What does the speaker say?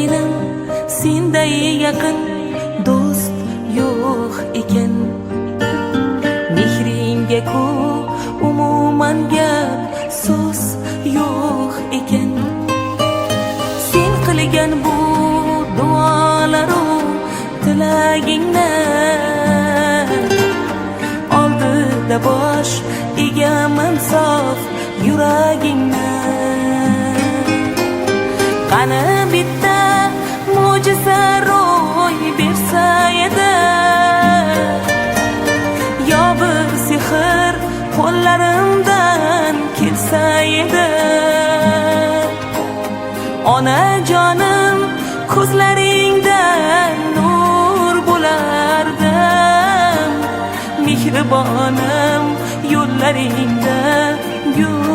sevgilim, senday yaqin do'st yo'q ekan. Mehringga ku umuman gap so'z yo'q ekan. Sen qilgan bu duolaru tilagingni oldida bosh egaman sof yuragingni. Qani bitta mo'jiza ro'y bersa edi, yo bir sehr qo'llarimdan kelsa edi. Onajonim ko'zlaringdan nur bo'lardim, mehribonim yo'llaringda gul